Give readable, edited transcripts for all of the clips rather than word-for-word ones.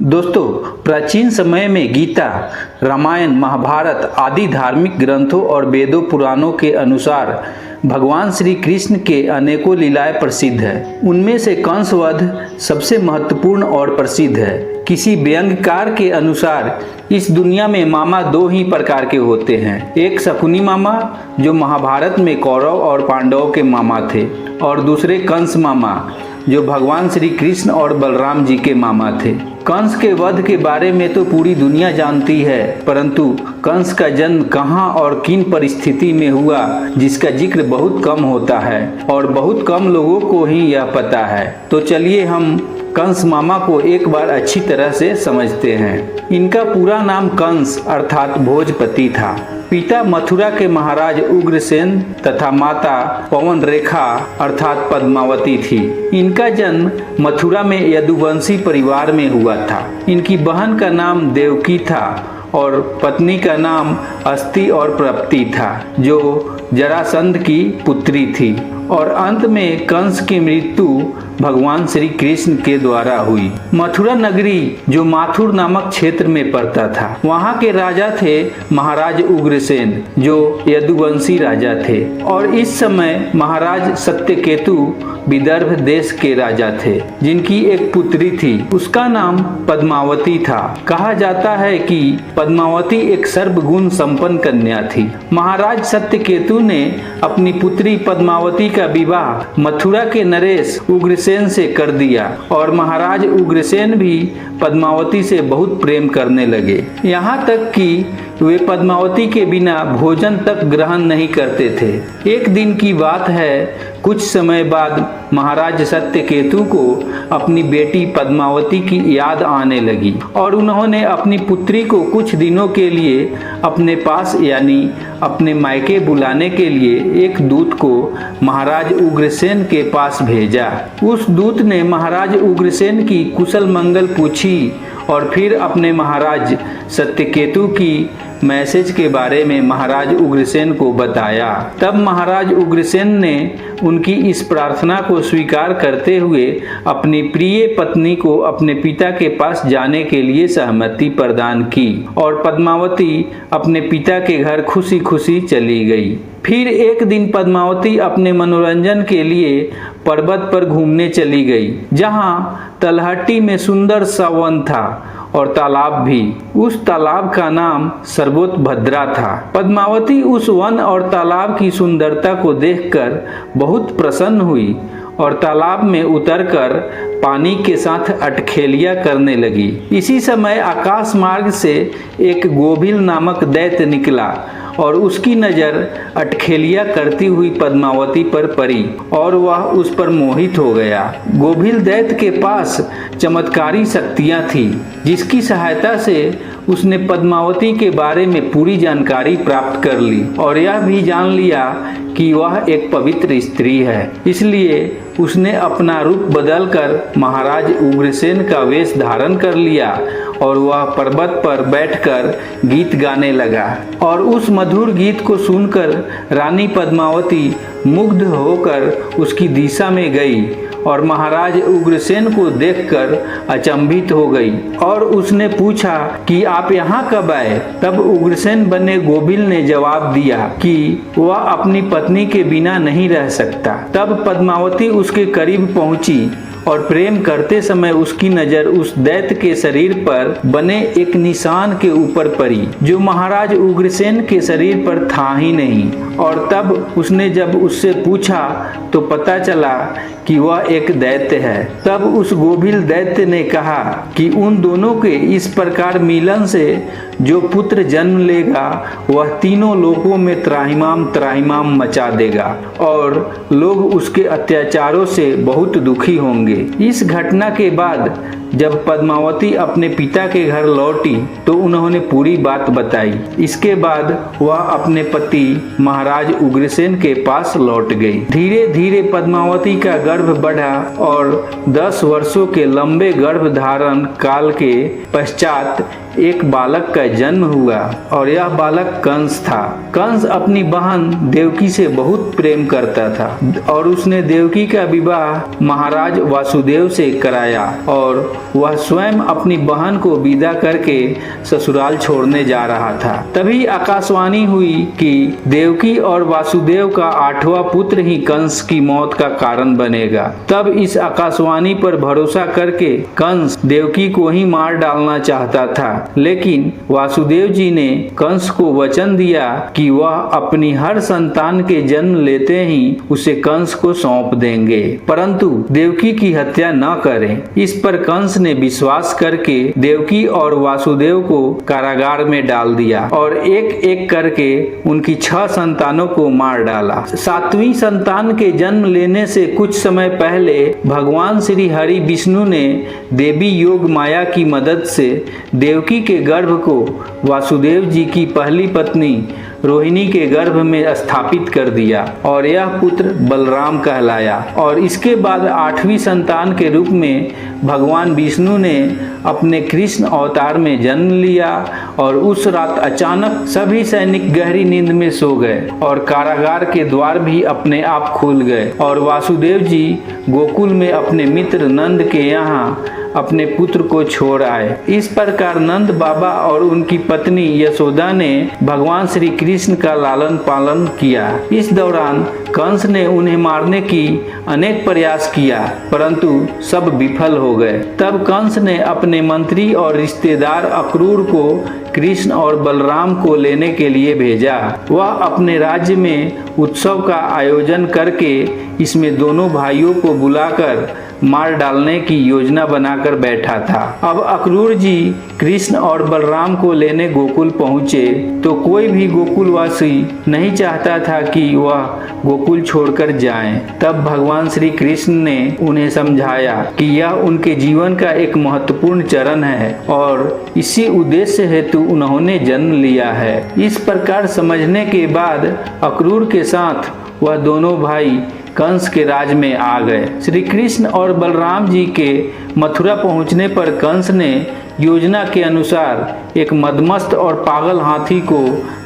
दोस्तों, प्राचीन समय में गीता, रामायण, महाभारत आदि धार्मिक ग्रंथों और वेदों पुराणों के अनुसार भगवान श्री कृष्ण के अनेकों लीलाएं प्रसिद्ध हैं। उनमें से कंस वध सबसे महत्वपूर्ण और प्रसिद्ध है। किसी व्यंग्यकार के अनुसार इस दुनिया में मामा दो ही प्रकार के होते हैं, एक शकुनी मामा जो महाभारत में कौरव और पांडवों के मामा थे, और दूसरे कंस मामा जो भगवान श्री कृष्ण और बलराम जी के मामा थे। कंस के वध के बारे में तो पूरी दुनिया जानती है, परंतु कंस का जन्म कहाँ और किन परिस्थिति में हुआ जिसका जिक्र बहुत कम होता है और बहुत कम लोगों को ही यह पता है। तो चलिए हम कंस मामा को एक बार अच्छी तरह से समझते हैं। इनका पूरा नाम कंस अर्थात भोजपति था। पिता मथुरा के महाराज उग्रसेन तथा माता पवन रेखा अर्थात पद्मावती थी। इनका जन्म मथुरा में यदुवंशी परिवार में हुआ था। इनकी बहन का नाम देवकी था और पत्नी का नाम अस्ति और प्रप्ति था, जो जरासंध की पुत्री थी। और अंत में कंस की मृत्यु भगवान श्री कृष्ण के द्वारा हुई। मथुरा नगरी जो माथुर नामक क्षेत्र में पड़ता था, वहाँ के राजा थे महाराज उग्रसेन जो यदुवंशी राजा थे, और इस समय महाराज सत्यकेतु विदर्भ देश के राजा थे, जिनकी एक पुत्री थी। उसका नाम पद्मावती था। कहा जाता है कि पद्मावती एक सर्वगुण संपन्न कन्या थी। महाराज सत्यकेतु ने अपनी पुत्री पद्मावती का विवाह मथुरा के नरेश उग्रसेन से कर दिया, और महाराज उग्रसेन भी पद्मावती से बहुत प्रेम करने लगे। यहाँ तक कि वे पद्मावती के बिना भोजन तक ग्रहण नहीं करते थे। एक दिन की बात है, कुछ समय बाद महाराज सत्यकेतु को अपनी बेटी पद्मावती की याद आने लगी और उन्होंने अपनी पुत्री को कुछ दिनों के लिए अपने पास यानी अपने मायके बुलाने के लिए एक दूत को महाराज उग्रसेन के पास भेजा। उस दूत ने महाराज उग्रसेन की कुशल मंगल पूछी और फिर अपने महाराज सत्यकेतु की मैसेज के बारे में महाराज उग्रसेन को बताया। तब महाराज उग्रसेन ने उनकी इस प्रार्थना को स्वीकार करते हुए अपनी प्रिय पत्नी को अपने पिता के पास जाने के लिए सहमति प्रदान की, और पद्मावती अपने पिता के घर खुशी खुशी चली गई। फिर एक दिन पद्मावती अपने मनोरंजन के लिए पर्वत पर घूमने चली गई, जहाँ तलहटी में सुंदर सा वन था और तालाब भी। उस तालाब का नाम सर्वोतभद्रा था। पद्मावती उस वन और तालाब की सुंदरता को देखकर बहुत प्रसन्न हुई और तालाब में उतरकर पानी के साथ अटखेलियां करने लगी। इसी समय आकाश मार्ग से एक गोभिल नामक दैत्य निकला और उसकी नज़र अटखेलियां करती हुई पद्मावती पर पड़ी और वह उस पर मोहित हो गया। गोभिल दैत्य के पास चमत्कारी शक्तियां थी, जिसकी सहायता से उसने पद्मावती के बारे में पूरी जानकारी प्राप्त कर ली और यह भी जान लिया कि वह एक पवित्र स्त्री है। इसलिए उसने अपना रूप बदलकर महाराज उग्रसेन का वेश धारण कर लिया और वह पर्वत पर बैठकर गीत गाने लगा। और उस मधुर गीत को सुनकर रानी पद्मावती मुग्ध होकर उसकी दिशा में गई और महाराज उग्रसेन को देखकर अचंभित हो गई और उसने पूछा कि आप यहाँ कब आए? तब उग्रसेन बने गोभिल ने जवाब दिया कि वह अपनी पत्नी के बिना नहीं रह सकता। तब पद्मावती उसके करीब पहुंची और प्रेम करते समय उसकी नज़र उस दैत्य के शरीर पर बने एक निशान के ऊपर पड़ी, जो महाराज उग्रसेन के शरीर पर था ही नहीं। और तब उसने जब उससे पूछा तो पता चला कि वह एक दैत्य है। तब उस गोभिल दैत्य ने कहा कि उन दोनों के इस प्रकार मिलन से जो पुत्र जन्म लेगा वह तीनों लोकों में त्राहिमाम त्राहिमाम मचा देगा और लोग उसके अत्याचारों से बहुत दुखी होंगे। इस घटना के बाद जब पद्मावती अपने पिता के घर लौटी तो उन्होंने पूरी बात बताई। इसके बाद वह अपने पति महाराज उग्रसेन के पास लौट गई। धीरे धीरे पद्मावती का गर्भ बढ़ा और 10 वर्षों के लंबे गर्भ धारण काल के पश्चात एक बालक का जन्म हुआ और यह बालक कंस था। कंस अपनी बहन देवकी से बहुत प्रेम करता था और उसने देवकी का विवाह महाराज वासुदेव से कराया और वह स्वयं अपनी बहन को विदा करके ससुराल छोड़ने जा रहा था। तभी आकाशवाणी हुई कि देवकी और वासुदेव का 8वां पुत्र ही कंस की मौत का कारण बनेगा। तब इस आकाशवाणी पर भरोसा करके कंस देवकी को ही मार डालना चाहता था, लेकिन वासुदेव जी ने कंस को वचन दिया कि वह अपनी हर संतान के जन्म लेते ही उसे कंस को सौंप देंगे, परंतु देवकी की हत्या न करें। इस पर कंस ने विश्वास करके देवकी और वासुदेव को कारागार में डाल दिया और एक एक करके उनकी 6 संतानों को मार डाला। 7वीं संतान के जन्म लेने से कुछ समय पहले भगवान श्री हरि विष्णु ने देवी योग माया की मदद से देवकी के गर्भ को वासुदेव जी की पहली पत्नी रोहिणी के गर्भ में स्थापित कर दिया और यह पुत्र बलराम कहलाया। और इसके बाद 8वीं संतान के रूप में भगवान विष्णु ने अपने कृष्ण अवतार में जन्म लिया और उस रात अचानक सभी सैनिक गहरी नींद में सो गए और कारागार के द्वार भी अपने आप खुल गए और वासुदेव जी गोकुल में अपने मित्र नंद के यहाँ अपने पुत्र को छोड़ आए। इस प्रकार नंद बाबा और उनकी पत्नी यशोदा ने भगवान श्री कृष्ण का लालन पालन किया। इस दौरान कंस ने उन्हें मारने की अनेक प्रयास किया, परंतु सब विफल हो गए। तब कंस ने अपने मंत्री और रिश्तेदार अक्रूर को कृष्ण और बलराम को लेने के लिए भेजा। वह अपने राज्य में उत्सव का आयोजन करके इसमें दोनों भाइयों को बुलाकर मार डालने की योजना बनाकर बैठा था। अब अक्रूर जी कृष्ण और बलराम को लेने गोकुल पहुँचे तो कोई भी गोकुलवासी नहीं चाहता था कि वह गोकुल छोड़कर जाएं। तब भगवान श्री कृष्ण ने उन्हें समझाया कि यह उनके जीवन का एक महत्वपूर्ण चरण है और इसी उद्देश्य हेतु उन्होंने जन्म लिया है। इस प्रकार समझने के बाद अक्रूर के साथ वह दोनों भाई कंस के राज में आ गए। श्री कृष्ण और बलराम जी के मथुरा पहुंचने पर कंस ने योजना के अनुसार एक मदमस्त और पागल हाथी को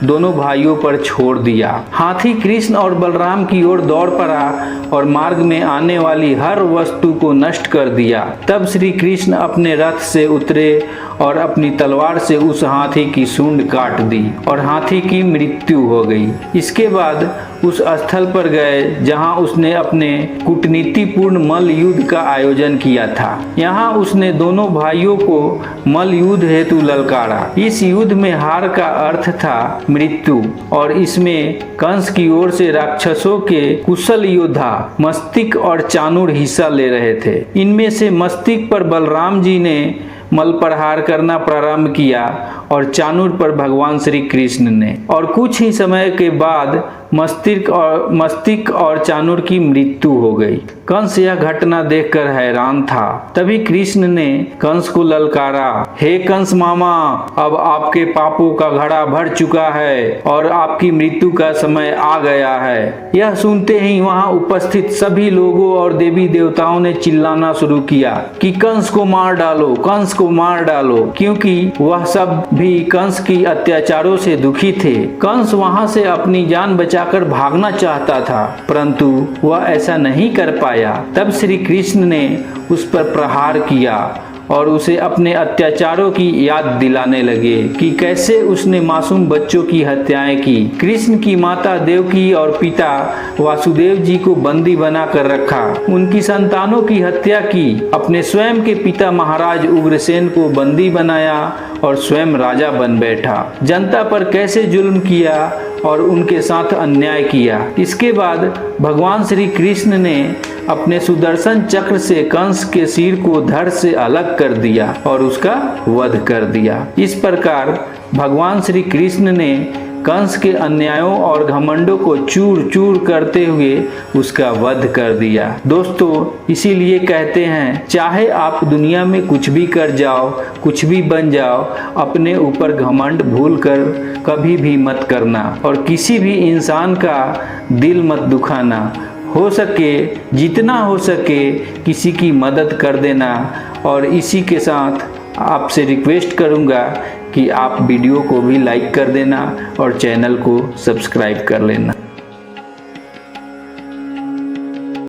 दोनों भाइयों पर छोड़ दिया। हाथी कृष्ण और बलराम की ओर दौड़ पड़ा और मार्ग में आने वाली हर वस्तु को नष्ट कर दिया। तब श्री कृष्ण अपने रथ से उतरे और अपनी तलवार से उस हाथी की सूंड काट दी और हाथी की मृत्यु हो गई। इसके बाद उस स्थल पर गए जहां उसने अपने कूटनीतिपूर्ण मल्ल युद्ध का आयोजन किया था। यहाँ उसने दोनों भाइयों को मल्ल युद्ध हेतु ललकारा। इस युद्ध में हार का अर्थ था मृत्यु और इसमें कंस की ओर से राक्षसों के कुशल योद्धा मस्तिष्क और चाणूर हिस्सा ले रहे थे। इनमें से मस्तिष्क पर बलराम जी ने मल प्रहार करना प्रारंभ किया और चाणूर पर भगवान श्री कृष्ण ने। और कुछ ही समय के बाद मस्तिष्क और चाणूर की मृत्यु हो गई। कंस यह घटना देखकर हैरान था। तभी कृष्ण ने कंस को ललकारा, हे कंस मामा, अब आपके पापों का घड़ा भर चुका है और आपकी मृत्यु का समय आ गया है। यह सुनते ही वहां उपस्थित सभी लोगों और देवी देवताओं ने चिल्लाना शुरू किया कि कंस को मार डालो, कंस को मार डालो, क्योंकि वह सब भी कंस की अत्याचारों से दुखी थे। कंस वहां से अपनी जान बचाकर भागना चाहता था, परंतु वह ऐसा नहीं कर पाया। तब श्री कृष्ण ने उस पर प्रहार किया और उसे अपने अत्याचारों की याद दिलाने लगे कि कैसे उसने मासूम बच्चों की हत्याएं की। कृष्ण की माता देवकी और पिता वासुदेव जी को बंदी बनाकर रखा, उनकी संतानों की हत्या की, अपने स्वयं के पिता महाराज उग्रसेन को बंदी बनाया और स्वयं राजा बन बैठा। जनता पर कैसे जुल्म किया और उनके साथ अन्याय किया। इसके बाद भगवान श्री कृष्ण ने अपने सुदर्शन चक्र से कंस के सिर को धड़ से अलग कर दिया और उसका वध कर दिया। इस प्रकार भगवान श्री कृष्ण ने कंस के अन्यायों और घमंडों को चूर चूर करते हुए उसका वध कर दिया। दोस्तों, इसीलिए कहते हैं, चाहे आप दुनिया में कुछ भी कर जाओ, कुछ भी बन जाओ, अपने ऊपर घमंड भूल कर कभी भी मत करना और किसी भी इंसान का दिल मत दुखाना। हो सके, जितना हो सके, किसी की मदद कर देना। और इसी के साथ आपसे रिक्वेस्ट करूंगा कि आप वीडियो को भी लाइक कर देना और चैनल को सब्सक्राइब कर लेना।